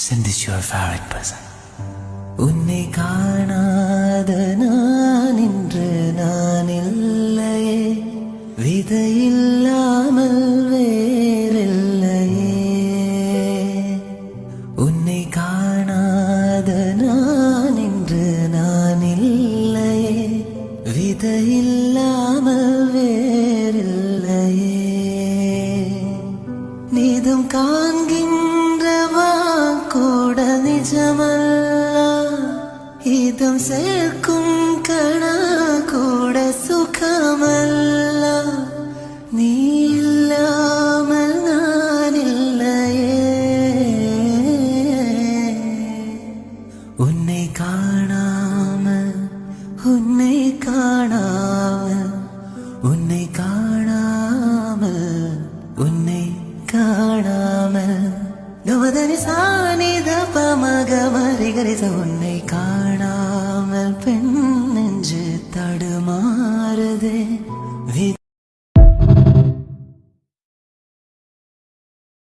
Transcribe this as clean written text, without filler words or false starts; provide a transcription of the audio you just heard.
Send this your favorite person. உன்னை காணாத நான் இன்று நான் இல்லையே, விதையில்லாமல் வேறில்லையே. உன்னை காணாத நான் இன்று நான் இல்லையே, விதையில்லாமல் வேறில்லையே. நீதம் காண்கின்றவா கூட நிஜமல்ல, இதம் சேர்க்கும் கணா கூட சுகமல்ல. நீ இல்லாமல் நான் இல்லையே. உன்னை காணாமல் உன்னை காணாமல் உன்னை காணாமல் உன்னை காணாமல் கமதனி சானித பமக மரிகரிச உன்னை காணாமல் பெண்